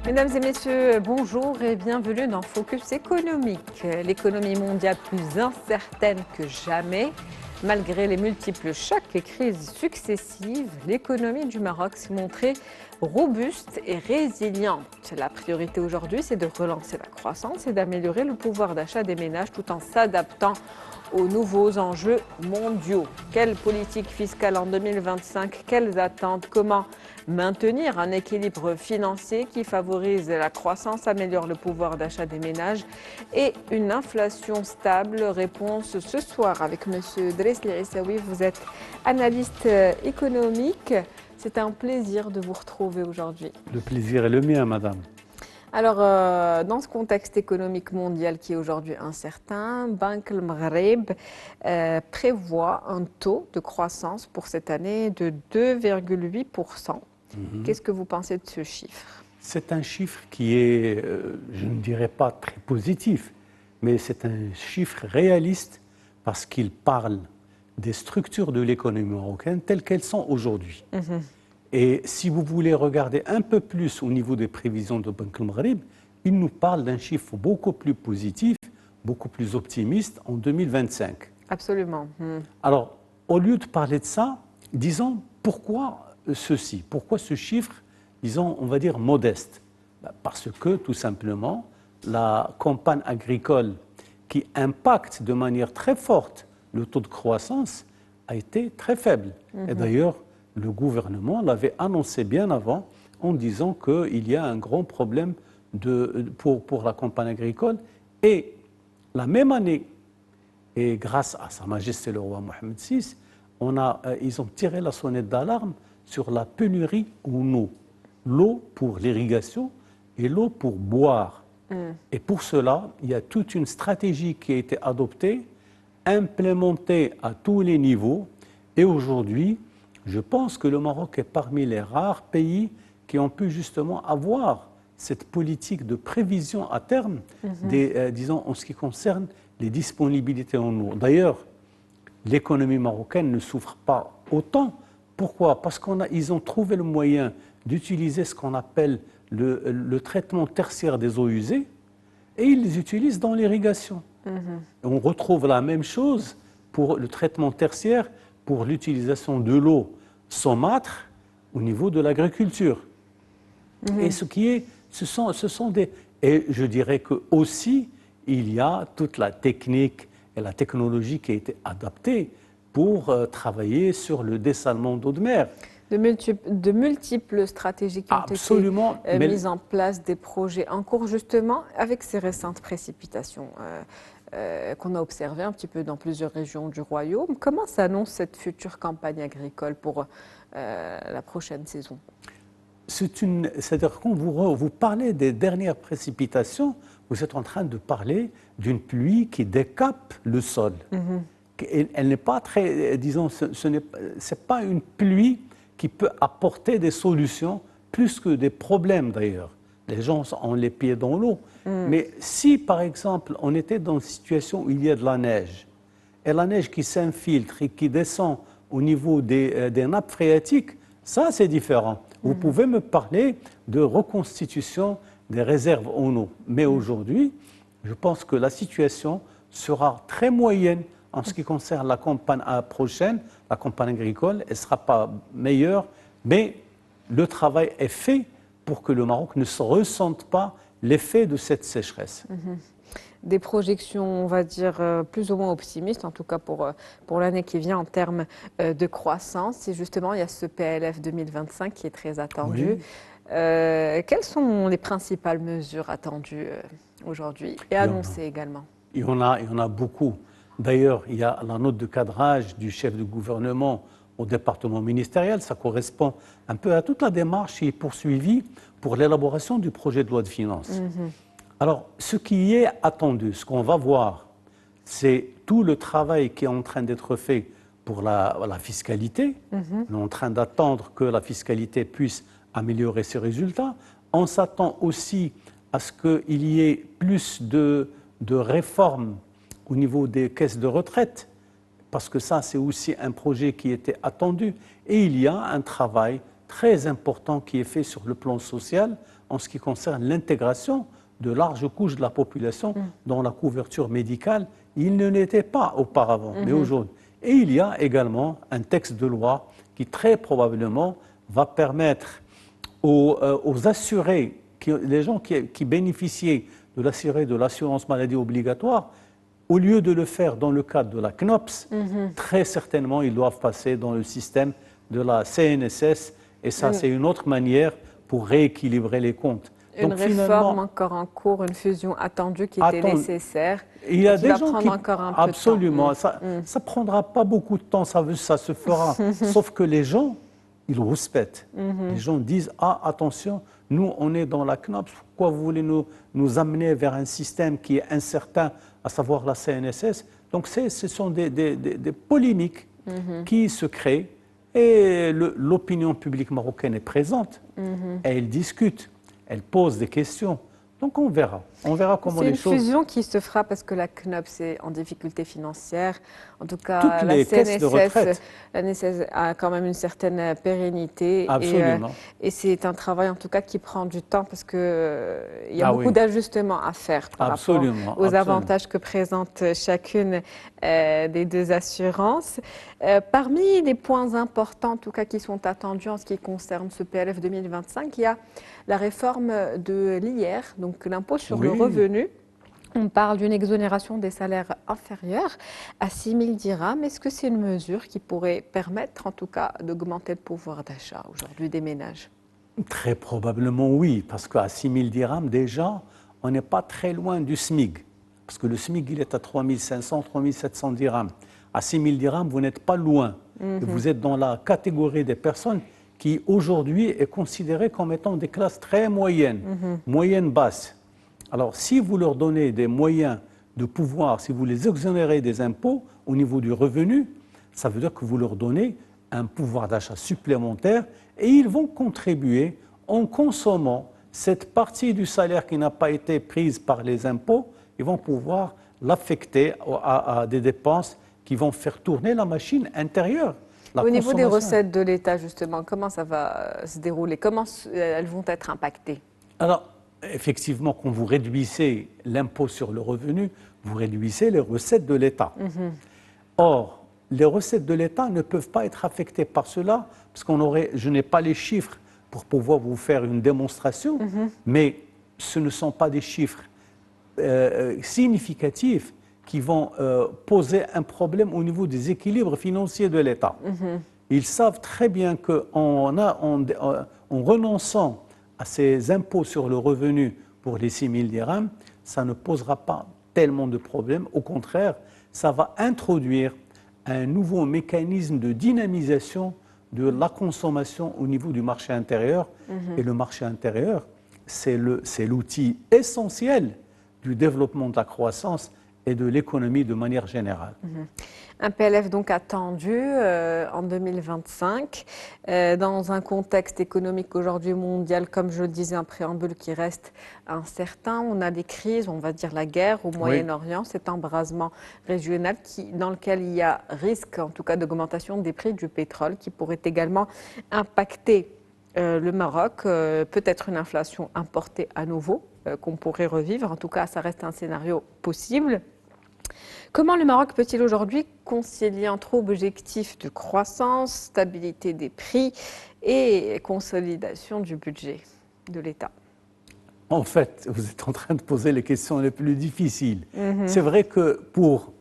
Mesdames et messieurs, bonjour et bienvenue dans Focus économique. L'économie mondiale plus incertaine que jamais. Malgré les multiples chocs et crises successives, l'économie du Maroc s'est montrée robuste et résiliente. La priorité aujourd'hui, c'est de relancer la croissance et d'améliorer le pouvoir d'achat des ménages tout en s'adaptant aux nouveaux enjeux mondiaux. Quelle politique fiscale en 2025? Quelles attentes? Comment maintenir un équilibre financier qui favorise la croissance, améliore le pouvoir d'achat des ménages et une inflation stable? Réponse ce soir avec M. Dresli Issaoui. Vous êtes analyste économique. C'est un plaisir de vous retrouver aujourd'hui. Le plaisir est le mien, madame. Alors, dans ce contexte économique mondial qui est aujourd'hui incertain, Banque El Maghreb prévoit un taux de croissance pour cette année de 2,8%. Qu'est-ce que vous pensez de ce chiffre? C'est un chiffre qui est, je ne dirais pas très positif, mais c'est un chiffre réaliste parce qu'il parle des structures de l'économie marocaine telles qu'elles sont aujourd'hui. Et si vous voulez regarder un peu plus au niveau des prévisions de Banque El Maghreb, il nous parle d'un chiffre beaucoup plus positif, beaucoup plus optimiste en 2025. Absolument. Alors, au lieu de parler de ça, disons pourquoi ceci, pourquoi ce chiffre, disons, on va dire modeste? Parce que, tout simplement, la campagne agricole qui impacte de manière très forte le taux de croissance a été très faible. Et d'ailleurs, le gouvernement l'avait annoncé bien avant en disant qu'il y a un grand problème pour la campagne agricole. Et la même année, et grâce à Sa Majesté le roi Mohamed VI, ils ont tiré la sonnette d'alarme sur la pénurie en eau. L'eau pour l'irrigation et l'eau pour boire. Et pour cela, il y a toute une stratégie qui a été adoptée, implémentée à tous les niveaux. Et aujourd'hui, je pense que le Maroc est parmi les rares pays qui ont pu justement avoir cette politique de prévision à terme, disons, en ce qui concerne les disponibilités en eau. D'ailleurs, l'économie marocaine ne souffre pas autant. Pourquoi? Parce qu'ils ont trouvé le moyen d'utiliser ce qu'on appelle le traitement tertiaire des eaux usées et ils les utilisent dans l'irrigation. On retrouve la même chose pour le traitement tertiaire, pour l'utilisation de l'eau saumâtre au niveau de l'agriculture. Et ce sont des... Et je dirais que aussi, il y a toute la technique et la technologie qui a été adaptée pour travailler sur le dessalement d'eau de mer. De multiples stratégies qui ont été mises en place, des projets en cours justement, avec ces récentes précipitations qu'on a observées un petit peu dans plusieurs régions du royaume. Comment s'annonce cette future campagne agricole pour la prochaine saison? C'est-à-dire quand vous parlez des dernières précipitations, vous êtes en train de parler d'une pluie qui décape le sol. Elle n'est pas très, disons, c'est pas une pluie qui peut apporter des solutions plus que des problèmes d'ailleurs. Les gens ont les pieds dans l'eau. Mais si, par exemple, on était dans une situation où il y a de la neige, et la neige qui s'infiltre et qui descend au niveau des nappes phréatiques, ça c'est différent. Vous pouvez me parler de reconstitution des réserves en eau. Mais aujourd'hui, je pense que la situation sera très moyenne en ce qui concerne la campagne prochaine, la campagne agricole. Elle ne sera pas meilleure, mais le travail est fait pour que le Maroc ne se ressente pas l'effet de cette sécheresse. Des projections, on va dire, plus ou moins optimistes, en tout cas pour l'année qui vient en termes de croissance. Et justement, il y a ce PLF 2025 qui est très attendu. Oui. Quelles sont les principales mesures attendues aujourd'hui et annoncées également? Il y en a beaucoup. D'ailleurs, il y a la note de cadrage du chef de gouvernement au département ministériel. Ça correspond un peu à toute la démarche qui est poursuivie pour l'élaboration du projet de loi de finances. Alors, ce qui est attendu, ce qu'on va voir, c'est tout le travail qui est en train d'être fait pour la fiscalité. On est en train d'attendre que la fiscalité puisse améliorer ses résultats. On s'attend aussi à ce qu'il y ait plus de réformes au niveau des caisses de retraite, parce que ça, c'est aussi un projet qui était attendu. Et il y a un travail très important qui est fait sur le plan social en ce qui concerne l'intégration de larges couches de la population dans la couverture médicale. Il ne l'était pas auparavant, mais aujourd'hui. Et il y a également un texte de loi qui très probablement va permettre aux assurés, les gens qui bénéficiaient de l'assurance maladie obligatoire, au lieu de le faire dans le cadre de la CNOPS, très certainement ils doivent passer dans le système de la CNSS. Et ça, c'est une autre manière pour rééquilibrer les comptes. Une Donc, réforme encore en cours, une fusion attendue qui était nécessaire. Il y a des gens qui encore un peu absolument, de temps. Ça prendra pas beaucoup de temps, ça se fera. Sauf que les gens, ils rouspètent. Les gens disent attention, nous on est dans la CNOPS, pourquoi vous voulez nous amener vers un système qui est incertain, à savoir la CNSS. Donc ce sont des polémiques qui se créent et l'opinion publique marocaine est présente. Elle discute. Elle pose des questions. Donc on verra comment les choses... C'est une fusion qui se fera parce que la CNOPS est en difficulté financière. En tout cas, toutes les caisses de retraite. La CNSS a quand même une certaine pérennité. Absolument. Et c'est un travail en tout cas qui prend du temps parce qu'il y a beaucoup d'ajustements à faire par rapport aux avantages que présente chacune des deux assurances. Parmi les points importants en tout cas qui sont attendus en ce qui concerne ce PLF 2025, il y a la réforme de l'IR, donc l'impôt sur le revenu. On parle d'une exonération des salaires inférieurs à 6 000 dirhams. Est-ce que c'est une mesure qui pourrait permettre, en tout cas, d'augmenter le pouvoir d'achat aujourd'hui des ménages? Très probablement oui, parce qu'à 6 000 dirhams, déjà, on n'est pas très loin du SMIC. Parce que le SMIC, il est à 3 500, 3 700 dirhams. À 6 000 dirhams, vous n'êtes pas loin. Vous êtes dans la catégorie des personnes qui, aujourd'hui, est considérée comme étant des classes très moyennes, moyennes basses. Alors, si vous leur donnez des moyens de pouvoir, si vous les exonérez des impôts au niveau du revenu, ça veut dire que vous leur donnez un pouvoir d'achat supplémentaire et ils vont contribuer en consommant cette partie du salaire qui n'a pas été prise par les impôts, ils vont pouvoir l'affecter à des dépenses qui vont faire tourner la machine intérieure. Au niveau des recettes de l'État, justement, comment ça va se dérouler? Comment elles vont être impactées? Alors, effectivement, quand vous réduisez l'impôt sur le revenu, vous réduisez les recettes de l'État. Or, les recettes de l'État ne peuvent pas être affectées par cela, parce je n'ai pas les chiffres pour pouvoir vous faire une démonstration, mais ce ne sont pas des chiffres significatifs qui vont poser un problème au niveau des équilibres financiers de l'État. Ils savent très bien qu'en renonçant à ces impôts sur le revenu pour les 6 000 dirhams, ça ne posera pas tellement de problèmes. Au contraire, ça va introduire un nouveau mécanisme de dynamisation de la consommation au niveau du marché intérieur. Et le marché intérieur, c'est l'outil essentiel du développement de la croissance et de l'économie de manière générale. Un PLF donc attendu en 2025, dans un contexte économique aujourd'hui mondial, comme je le disais, un préambule qui reste incertain. On a des crises, on va dire la guerre au Moyen-Orient, cet embrasement régional dans lequel il y a risque, en tout cas, d'augmentation des prix du pétrole qui pourrait également impacter le Maroc, peut-être une inflation importée à nouveau qu'on pourrait revivre. En tout cas, ça reste un scénario possible. Comment le Maroc peut-il aujourd'hui concilier entre objectifs de croissance, stabilité des prix et consolidation du budget de l'État? En fait, vous êtes en train de poser les questions les plus difficiles. C'est vrai que pour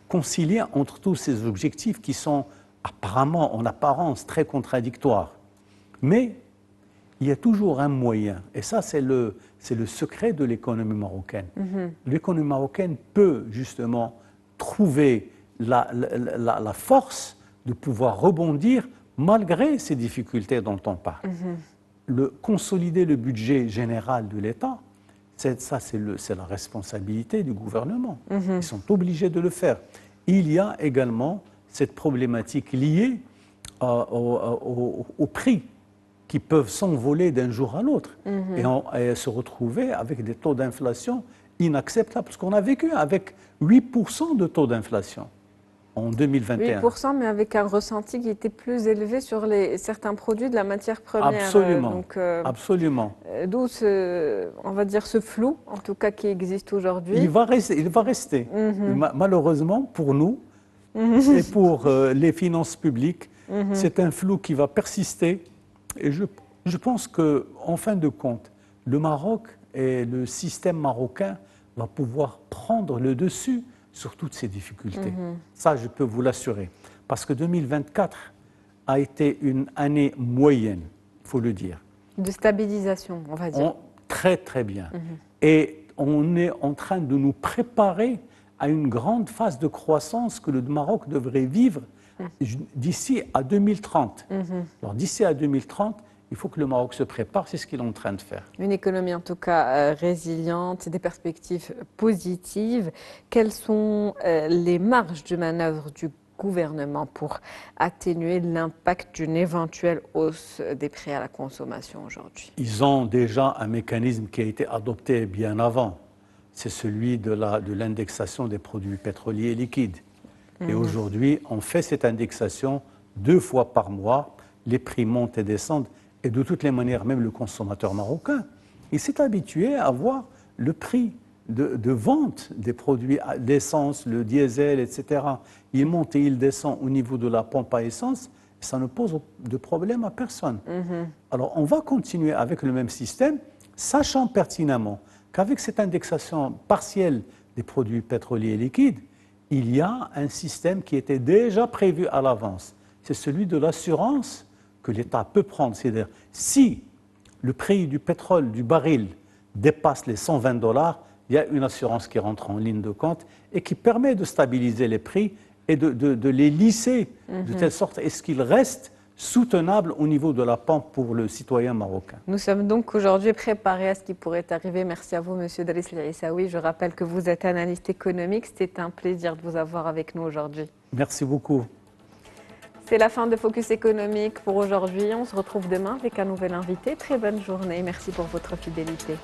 concilier entre tous ces objectifs qui sont apparemment, en apparence, très contradictoires, mais il y a toujours un moyen, et ça c'est le secret de l'économie marocaine. L'économie marocaine peut justement trouver la force de pouvoir rebondir malgré ces difficultés dont on parle. Consolider le budget général de l'État, c'est la responsabilité du gouvernement. Ils sont obligés de le faire. Il y a également cette problématique liée au prix qui peuvent s'envoler d'un jour à l'autre et se retrouver avec des taux d'inflation inacceptable, parce qu'on a vécu avec 8% de taux d'inflation en 2021. 8%, mais avec un ressenti qui était plus élevé sur certains produits de la matière première. Absolument, absolument. D'où on va dire ce flou, en tout cas, qui existe aujourd'hui. Il va rester. Malheureusement, pour nous et pour les finances publiques, c'est un flou qui va persister. Et je pense qu'en fin de compte, le Maroc et le système marocain va pouvoir prendre le dessus sur toutes ces difficultés. Ça, je peux vous l'assurer. Parce que 2024 a été une année moyenne, il faut le dire. De stabilisation, on va dire. Très, très bien. Et on est en train de nous préparer à une grande phase de croissance que le Maroc devrait vivre d'ici à 2030. Alors, d'ici à 2030, il faut que le Maroc se prépare, c'est ce qu'il est en train de faire. Une économie en tout cas résiliente, des perspectives positives. Quelles sont les marges de manœuvre du gouvernement pour atténuer l'impact d'une éventuelle hausse des prix à la consommation aujourd'hui? Ils ont déjà un mécanisme qui a été adopté bien avant. C'est celui de l'indexation des produits pétroliers liquides. Et aujourd'hui, on fait cette indexation 2 fois par mois. Les prix montent et descendent. Et de toutes les manières, même le consommateur marocain, il s'est habitué à voir le prix de vente des produits, l'essence, le diesel, etc. Il monte et il descend au niveau de la pompe à essence, et ça ne pose de problème à personne. Alors on va continuer avec le même système, sachant pertinemment qu'avec cette indexation partielle des produits pétroliers liquides, il y a un système qui était déjà prévu à l'avance. C'est celui de l'assurance que l'État peut prendre. C'est-à-dire, si le prix du pétrole, du baril, dépasse les 120 $, il y a une assurance qui rentre en ligne de compte et qui permet de stabiliser les prix et de les lisser de telle sorte à ce qu'ils restent soutenables au niveau de la pompe pour le citoyen marocain. Nous sommes donc aujourd'hui préparés à ce qui pourrait arriver. Merci à vous, Monsieur Driss El Aissaoui. Je rappelle que vous êtes analyste économique. C'était un plaisir de vous avoir avec nous aujourd'hui. Merci beaucoup. C'est la fin de Focus économique pour aujourd'hui. On se retrouve demain avec un nouvel invité. Très bonne journée. Merci pour votre fidélité.